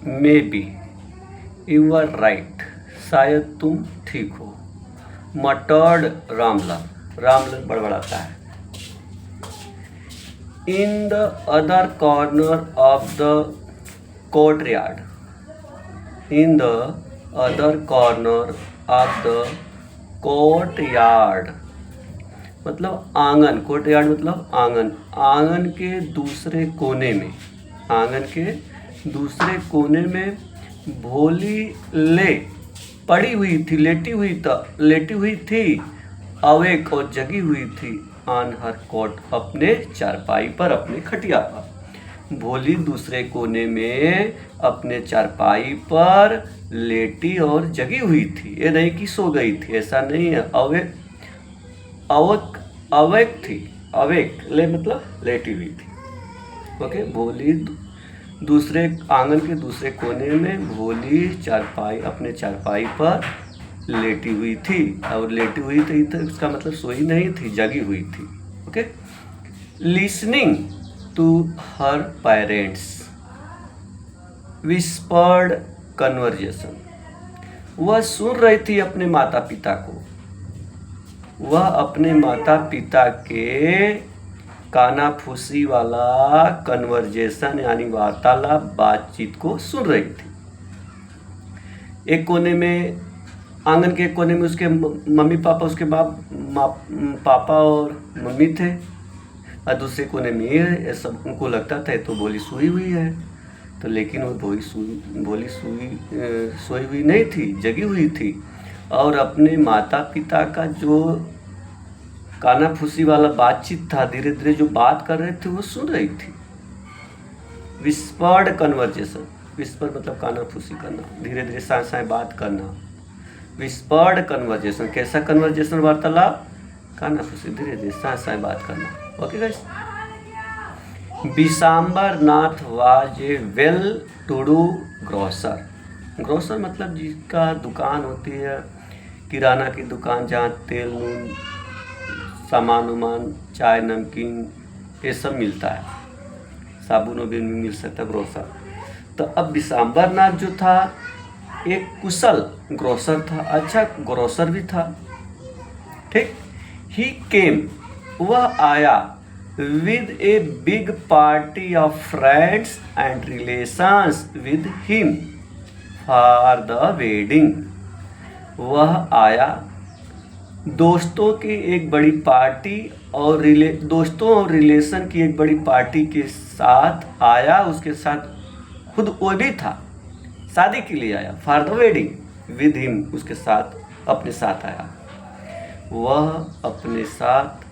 May be, you are right, शायद तुम ठीक हो, मटर्ड रामलाल, रामलाल बड़बड़ाता है। In the other corner of the courtyard, in the other corner of the courtyard मतलब आंगन, कोर्टयार्ड मतलब आंगन, आंगन के दूसरे कोने में, आंगन के दूसरे कोने में भोली ले पड़ी हुई थी, लेटी हुई थी, अवेक और जगी हुई थी, ऑन हर कॉट, अपने चारपाई पर, अपने खटिया पर। भोली दूसरे कोने में अपने चारपाई पर लेटी और जगी हुई थी, ये नहीं कि सो गई थी, ऐसा नहीं है। अवेक थी, अवेक ले मतलब लेटी हुई थी। ओके, भोली दूसरे आंगन के दूसरे कोने में भोली चारपाई, अपने चारपाई पर लेटी हुई थी, और लेटी हुई थी तो इसका मतलब सोई नहीं थी, जगी हुई थी। Okay, listening to her parents whispered conversation, वह सुन रही थी अपने माता पिता को, वह अपने माता पिता के कानाफूसी वाला कन्वर्जेशन यानी वार्तालाप, बातचीत को सुन रही थी। एक कोने में, आंगन के एक कोने में उसके मम्मी पापा, उसके पापा और मम्मी थे, और दूसरे कोने में ये सब, उनको लगता था तो भोली सोई हुई है, तो लेकिन वो भोली सोई हुई नहीं थी, जगी हुई थी, और अपने माता पिता का जो कानाफूसी वाला बातचीत था, धीरे धीरे जो बात कर रहे थे वो सुन रही थी। विस्पर्ड कन्वर्जेशन, विस्पर मतलब कानाफूसी करना, धीरे धीरे साए साए बात करना। विस्पर्ड कन्वर्जेशन, कैसा कन्वर्जेशन, वार्तालाप, कानाफूसी, धीरे धीरे साए साए बात करना। Okay guys, Bisambar Nath was a well to do grocer, grocer मतलब जिसका दुकान होती है, किराना की दुकान, जहाँ तेल नून सामान उमान, चाय नमकीन ये सब मिलता है, साबुन भी मिल सकता है, ग्रोसर। तो अब बिसाम्बर नाथ जो था एक कुशल ग्रोसर था, अच्छा ग्रोसर भी था, ठीक। ही केम, वह आया, with a big party of friends and relations with him for the wedding, वह आया दोस्तों की एक बड़ी पार्टी और दोस्तों और रिलेशन की एक बड़ी पार्टी के साथ आया, उसके साथ खुद वो भी था, शादी के लिए आया, for the wedding with him, उसके साथ, अपने साथ आया। वह अपने साथ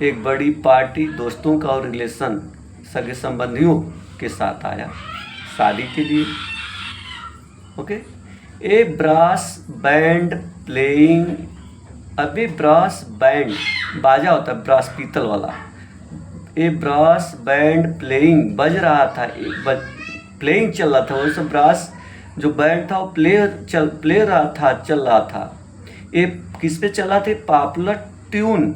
एक बड़ी पार्टी, दोस्तों का और रिलेशन, सगे संबंधियों के साथ आया शादी के लिए। ओके, ए ब्रास बैंड प्लेइंग, अभी ब्रास बैंड बाजा होता है, ब्रास पीतल वाला, ए ब्रास बैंड प्लेइंग बज रहा था, प्लेइंग चल रहा था, वो सब ब्रास जो बैंड था वो प्ले रहा था, चल रहा था। ये किस पे चला थे, popular tune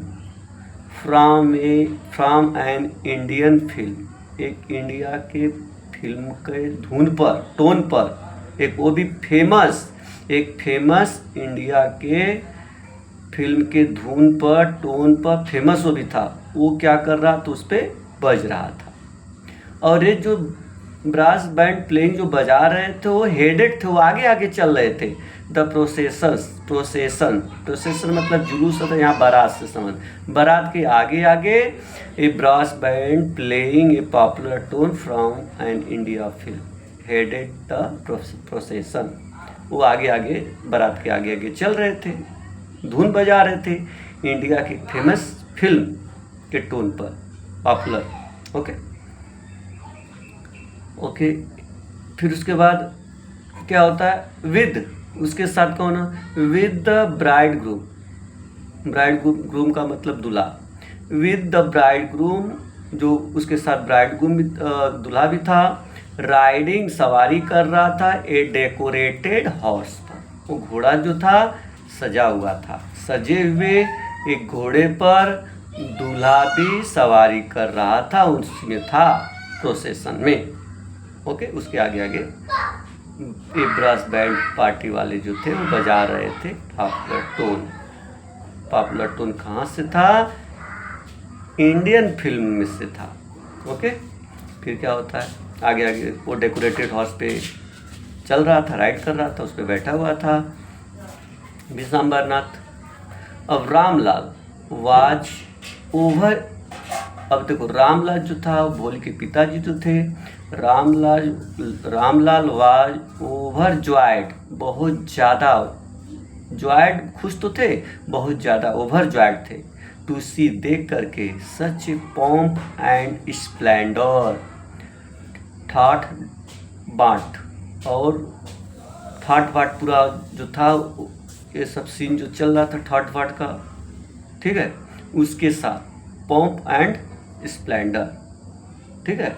from an Indian film, एक इंडिया के फिल्म के धुन पर, टोन पर, एक वो भी फेमस, एक फेमस इंडिया के फिल्म के धुन पर, टोन पर, फेमस वो भी था, वो क्या कर रहा था, उस पर बज रहा था। और ये जो ब्रास बैंड प्लेइंग जो बजा रहे थे वो हेडेड थे, वो आगे आगे चल रहे थे। द प्रोसेसन मतलब जुलूस होता है, यहाँ बारात से संबंध, बारात के आगे आगे a brass band playing a popular tune from an India film headed the procession, वो आगे आगे, बारात के आगे आगे चल रहे थे, धुन बजा रहे थे इंडिया की फेमस फिल्म के टोन पर, पॉपुलर। ओके, फिर उसके बाद क्या होता है, विद, उसके साथ कौन है, with the bride groom, bride groom का मतलब दूल्हा, विद द ब्राइड ग्रूम, जो उसके साथ ब्राइड ग्रूम दूल्हा भी था, राइडिंग सवारी कर रहा था, ए डेकोरेटेड हॉर्स पर, वो घोड़ा जो था सजा हुआ था, सजे हुए एक घोड़े पर दूल्हा भी सवारी कर रहा था, उसमें था प्रोसेशन में। ओके, उसके आगे आगे ये ब्रास बैंड पार्टी वाले जो थे वो बजा रहे थे पॉपुलर टोन। पॉपुलर टोन कहाँ से था? इंडियन फिल्म में से था। ओके, फिर क्या होता है आगे आगे? वो डेकोरेटेड हॉर्स पे चल रहा था, राइड कर रहा था, उस पर बैठा हुआ था विश्वम्बरनाथ। अब रामलाल वाज ओवर। अब देखो, रामलाल जो था वो भोले के पिताजी जो थे। रामलाल वाज ओवर जॉयड, बहुत ज़्यादा जॉयड, खुश तो थे, बहुत ज़्यादा ओवर जॉयड थे टू सी, देख करके सच पॉम्प एंड स्प्लेंडर, ठाठ बाट और ठाट बाट पूरा जो था, ये सब सीन जो चल रहा था ठाट बाट का, ठीक है, उसके साथ पॉम्प एंड स्प्लेंडर, ठीक है,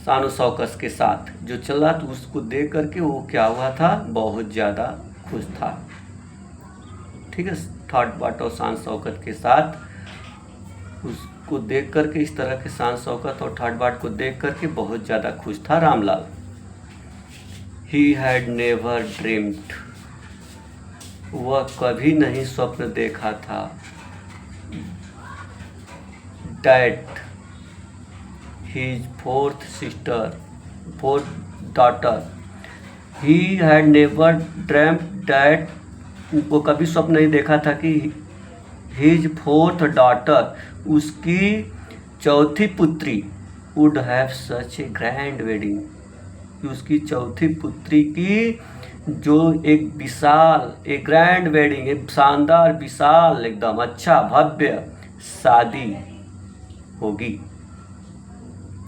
शान शौकत के साथ जो चल रहा था, उसको देख करके वो क्या हुआ था? बहुत ज़्यादा खुश था। ठीक है, ठाट बाट और शान शौकत के साथ उसको देख करके, इस तरह के शान शौकत और ठाट बाट को देख करके बहुत ज़्यादा खुश था Ramlal. He had never dreamed, वह कभी नहीं स्वप्न देखा था, that his fourth daughter, he had never dreamt that, वो कभी स्वप्न नहीं देखा था कि his fourth daughter, उसकी चौथी पुत्री, would have such a grand wedding, कि उसकी चौथी पुत्री की जो एक विशाल, एक ग्रैंड वेडिंग, एक शानदार विशाल एकदम अच्छा भव्य शादी होगी,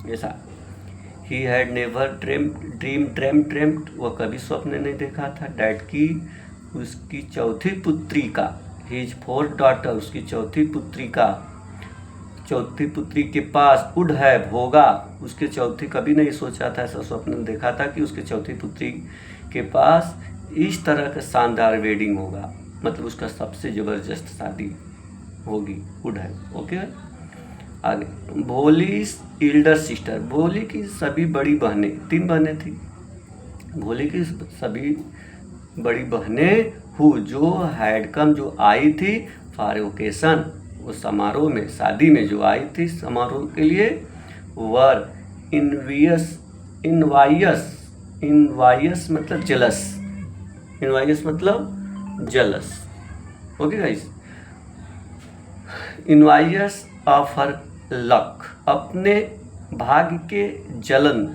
ऐसा। ही हैड नेवर ड्रीम्ड, वह कभी स्वप्न नहीं देखा था, डैड की, उसकी चौथी पुत्री का, हिज फोर्थ डॉटर, उसकी चौथी पुत्री के पास वुड हैव, होगा, उसके चौथी, कभी नहीं सोचा था, ऐसा स्वप्न देखा था कि उसके चौथी पुत्री के पास इस तरह का शानदार वेडिंग होगा, मतलब उसका सबसे ज़बरदस्त शादी होगी, वुड हैव। ओके, आगे भोली's एल्डर सिस्टर, भोली की सभी बड़ी बहनें, 3 बहनें थी, भोली की सभी बड़ी बहनें जो हैड कम, जो आई थी फॉर ओकेशन, उस समारोह में, शादी में जो आई थी समारोह के लिए, वर इनवाइस मतलब जेलस, इनवाइस मतलब jealous. Okay guys, invoice of her luck, अपने भाग्य के जलन,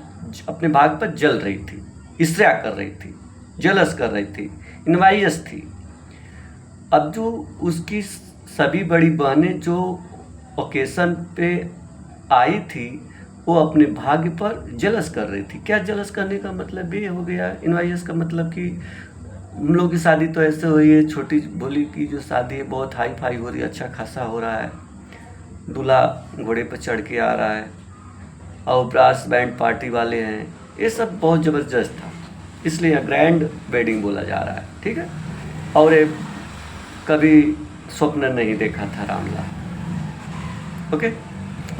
अपने भाग्य पर जल रही थी, ईर्ष्या कर रही थी, जलस कर रही थी, इनवाइस थी। अब जो उसकी सभी बड़ी बहनें जो ओकेशन पे आई थी, वो अपने भाग्य पर जलस कर रही थी। क्या जलस करने का मतलब ये हो गया? इनवाइस का मतलब कि हम लोग की शादी तो ऐसे हुई है, छोटी भोली की जो शादी है बहुत हाई फाई हो रही है, अच्छा खासा हो रहा है, दूल्हा घोड़े पर चढ़ के आ रहा है और ब्रास बैंड पार्टी वाले हैं, ये सब बहुत ज़बरदस्त था, इसलिए ग्रैंड वेडिंग बोला जा रहा है, ठीक है। और ये कभी स्वप्न नहीं देखा था रामलाल। ओके,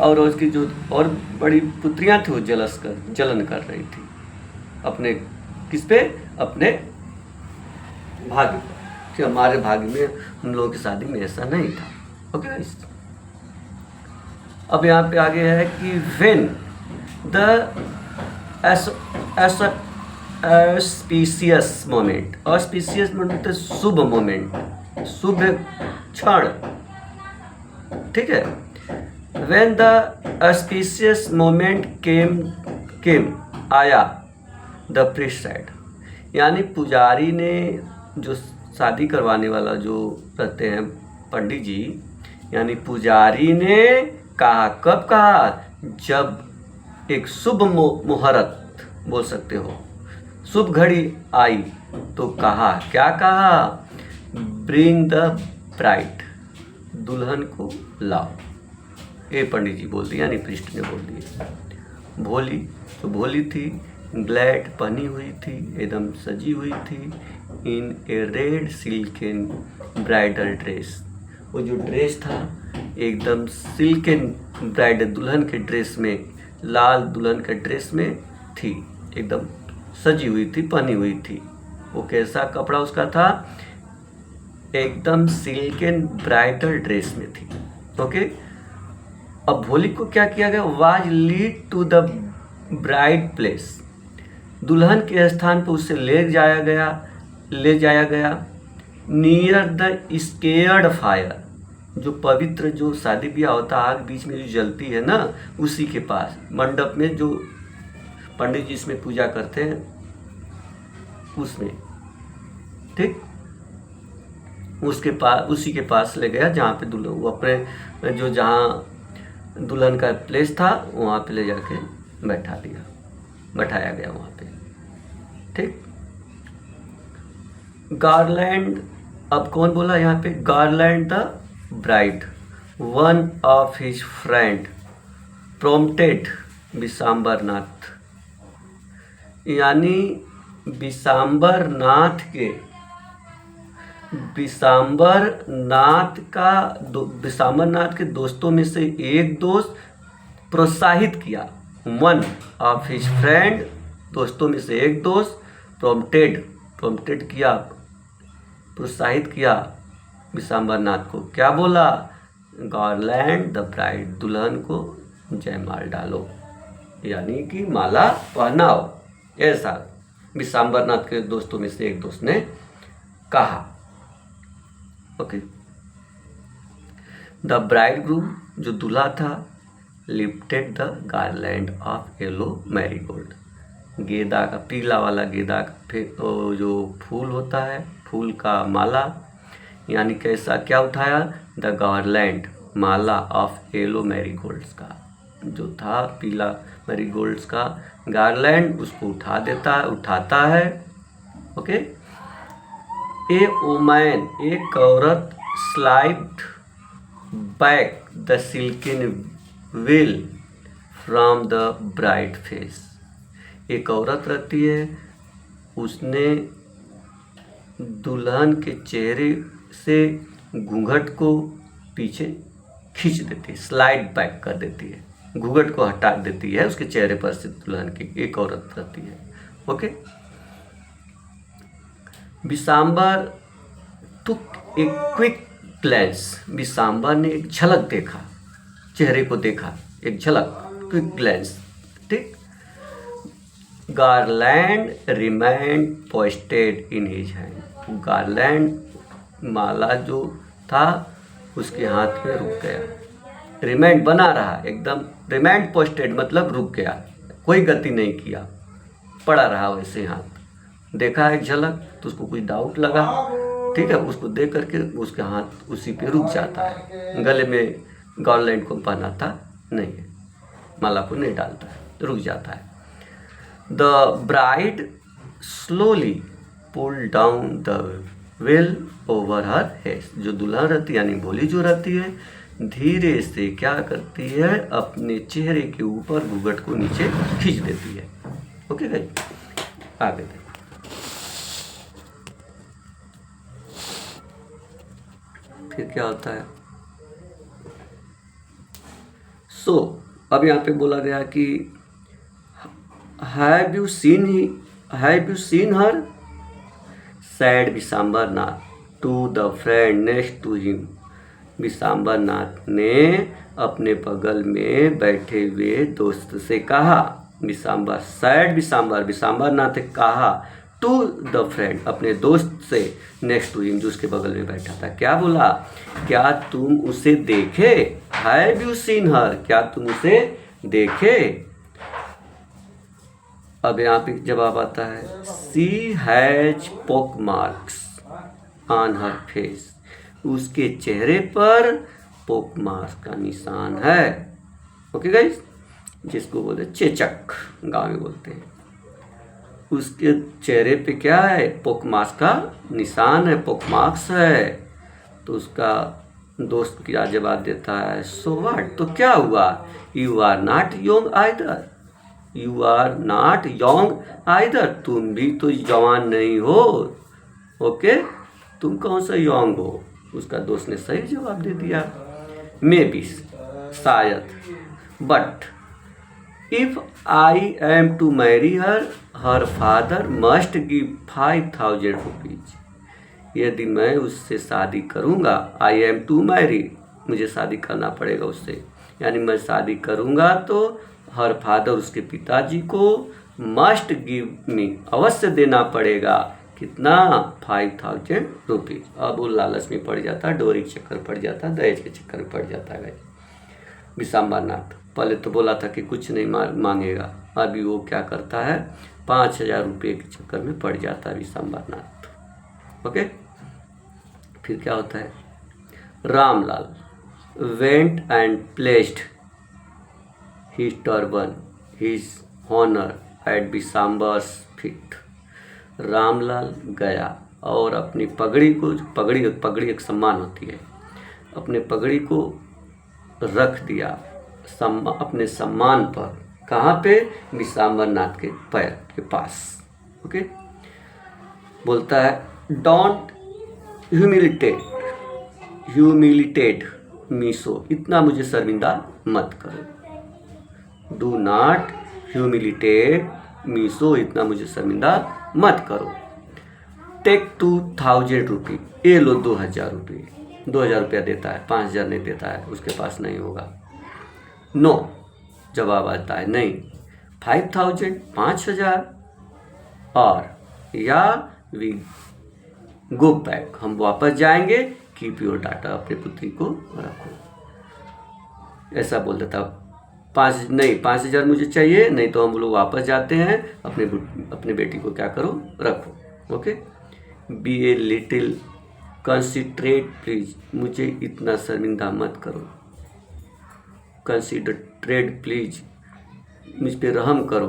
और उसकी जो और बड़ी पुत्रियां थी वो जलन कर रही थी अपने, किस पे? अपने भाग्य पर, कि हमारे भाग्य में, हम लोगों की शादी में ऐसा नहीं था। ओके, अब यहाँ पे आगे है कि when the auspicious moment, auspicious मतलब शुभ मोमेंट, शुभ क्षण, ठीक है। व्हेन द ऑस्पिशियस मोमेंट केम आया, द प्रीस्ट सेड, यानी पुजारी ने, जो शादी करवाने वाला जो रहते हैं पंडित जी, यानी पुजारी ने कहा, कब कहा? जब एक शुभ मुहूर्त बोल सकते हो, शुभ घड़ी आई तो कहा, क्या कहा? ब्रिंग द ब्राइड, दुल्हन को लाओ, ये पंडित जी बोल दिए, यानी प्रीस्ट ने बोल दिया। भोली तो भोली थी, ग्लैड पहनी हुई थी, एकदम सजी हुई थी, इन ए रेड सिल्कन ब्राइडल ड्रेस, वो जो ड्रेस था एकदम सिल्कन ब्राइडल दुल्हन के ड्रेस में लाल दुल्हन के ड्रेस में थी, एकदम सजी हुई थी, पहनी हुई थी। वो कैसा कपड़ा उसका था? एकदम सिल्क एंड ब्राइडल ड्रेस में थी। ओके, अब भोली को क्या किया गया? Was lead to the bride place, दुल्हन के स्थान पर उसे ले जाया गया नियर द स्केयर्ड फायर, जो पवित्र जो शादी ब्याह होता है, आग बीच में जो जलती है ना, उसी के पास, मंडप में जो पंडित जी इसमें पूजा करते हैं उसमें, ठीक, उसके पास, उसी के पास ले गया जहाँ पे दुल्हन, वो अपने जो जहाँ दुल्हन का प्लेस था वहाँ पे ले जाके बैठाया गया वहाँ पे, ठीक। गार्लैंड, अब कौन बोला यहाँ पे? Garland the bride, one of his friend prompted Vishambar Nath, यानी विशांबर नाथ के दोस्तों में से एक दोस्त प्रोत्साहित किया, वन ऑफ हिज फ्रेंड, दोस्तों में से एक दोस्त, प्रोम्प्टेड किया, प्रोत्साहित किया विशांबर नाथ को, क्या बोला? गार्लैंड द ब्राइड, दुल्हन को जयमाल डालो, यानी कि माला पहनाओ, ऐसा विशांबर नाथ के दोस्तों में से एक दोस्त ने कहा। ओके, द ब्राइड ग्रूम, जो दूल्हा था, lifted the garland of yellow marigold, गेंदा का, पीला वाला गेंदा का जो फूल होता है, फूल का माला, यानी कैसा, क्या उठाया? The garland, Mala of yellow marigolds का, जो था पीला मैरीगोल्ड्स का गार्लैंड, उसको उठाता है। ओके, ए वुमन, एक औरत, slipped back the silken veil from the bride face, एक औरत रहती है, उसने दुल्हन के चेहरे से घूंघट को पीछे खींच देती है, स्लाइड बैक कर देती है, घूंघट को हटा देती है उसके चेहरे पर से, दुल्हन की एक औरत रहती है। Okay, Vishambar took a quick glance, Vishambar ने एक झलक देखा, चेहरे को देखा, एक झलक, क्विक ग्लैंस, ठीक। Garland remained poised in his hand, garland, माला जो था उसके हाथ में रुक गया, रिमेंड बना रहा, एकदम, रिमेंड पोस्टेड मतलब रुक गया, कोई गति नहीं किया, पड़ा रहा वैसे हाथ। देखा एक झलक तो उसको कुछ डाउट लगा, ठीक है, उसको देख करके उसके हाथ उसी पे रुक जाता है, गले में गार्लैंड को पहनाता नहीं है, माला को नहीं डालता है, रुक जाता है। The bride slowly pull down the veil over her head, जो दुल्हन रहती है यानी भोली जो रहती है, धीरे से क्या करती है? अपने चेहरे के ऊपर घूंघट को नीचे खींच देती है। ओके गाइस, आगे देखो। फिर क्या होता है? सो अब यहाँ पे बोला गया कि have you seen her, said Vishambar Nath to the friend next to him, Vishambar Nath ने अपने बगल में बैठे हुए दोस्त से कहा, विशांबर नाथ ने कहा टू द फ्रेंड, अपने दोस्त से, नेक्स्ट टू हिम, जो उसके बगल में बैठा था, क्या बोला? क्या तुम उसे देखे? हैव यू सीन हर, क्या तुम उसे देखे? अब यहाँ पे जवाब आता है, शी हैज पोक मार्क्स ऑन हर फेस, उसके चेहरे पर पोक मार्क्स का निशान है। ओके गाइस, जिसको बोलते चेचक, गाँव में बोलते हैं, उसके चेहरे पे क्या है? पोक मार्क्स का निशान है, पोक मार्क्स है। तो उसका दोस्त क्या जवाब देता है? सो व्हाट, तो क्या हुआ? You are not young either, you are not young either, तुम भी तो जवान नहीं हो। ओके, तुम कौन सा यंग हो? उसका दोस्त ने सही जवाब दे दिया, मे बी, शायद, but if I am to marry her, her father must give 5000 rupees. यदि मैं उससे शादी करूँगा, आई एम टू मैरी, मुझे शादी करना पड़ेगा उससे, यानी मैं शादी करूँगा तो हर फादर, उसके पिताजी को, मस्ट गिव मी, अवश्य देना पड़ेगा, कितना, 5000 रुपीज। अब वो लालच में पड़ जाता है, डोरी के चक्कर पड़ जाता है, दहेज के चक्कर में पड़ जाता है। विशंबरनाथ पहले तो बोला था कि कुछ नहीं मांगेगा, अभी वो क्या करता है, 5000 रुपये के चक्कर में पड़ जाता है विशंबरनाथ। ओके, फिर क्या होता है, Ramlal went and placed his turban his honour at Vishambar's feet. Ramlal गया और अपनी पगड़ी को, पगड़ी एक सम्मान होती है, अपने पगड़ी को रख दिया अपने सम्मान पर, कहाँ पे, विशंबरनाथ के पैर के पास। ओके, बोलता है डोंट ह्यूमिलिटेट मीसो, इतना मुझे शर्मिंदा मत करो। डू नॉट ह्यूमिलिटेट मीसो, इतना मुझे शर्मिंदा मत करो। टेक 2000 रुपी, ये लो 2000 रुपये। 2000 रुपया देता है, 5000 नहीं देता है, उसके पास नहीं होगा। नो, जवाब आता है नहीं। 5000, 5000, और या वी गो बैक, हम वापस जाएंगे, कीप योर डाटा, अपने पुत्री को रखो। ऐसा बोल देता, 5000 मुझे चाहिए, नहीं तो हम लोग वापस जाते हैं, अपने बेटी को क्या करो, रखो। Okay, be a little considerate please, मुझे इतना शर्मिंदा मत करो। कंसिडरेट प्लीज, मुझ पे रहम करो।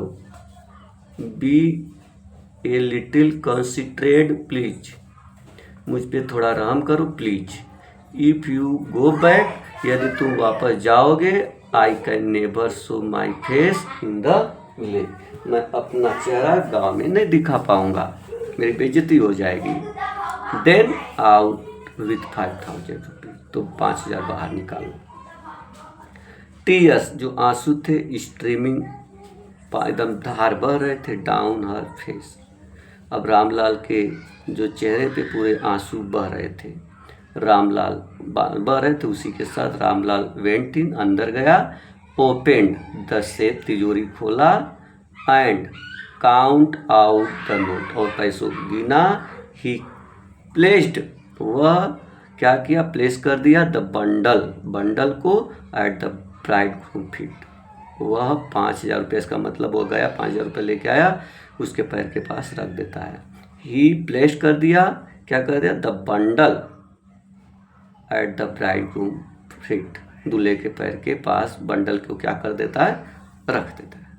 Be a little considerate please, मुझ पे थोड़ा रहम करो please. If you go back, यदि तुम वापस जाओगे, I can never show my face in the village, मैं अपना चेहरा गांव में नहीं दिखा पाऊंगा, मेरी बेइज्जती हो जाएगी। देन आउट विथ 5000 रुपीज, तो 5000 बाहर निकालो। टीयर्स, जो आंसू थे, स्ट्रीमिंग, एकदम धार बह रहे थे, डाउन हर फेस। अब रामलाल के जो चेहरे पे पूरे आंसू बह रहे थे, रामलाल बह रहे थे, उसी के साथ रामलाल वेंट इन, अंदर गया, ओपेंड द सेफ, तिजोरी खोला, and count out the note, और पैसों गिना। ही प्लेस्ड, वह क्या किया, प्लेस कर दिया, द बंडल को एट द ब्राइडग्रूम फीट, वह 5000 रुपये, इसका मतलब वो गया 5000 रुपये लेके आया, उसके पैर के पास रख देता है। ही प्लेस कर दिया, क्या कर दिया, the bundle at the bridegroom feet, दूल्हे के पैर के पास बंडल को क्या कर देता है, रख देता है।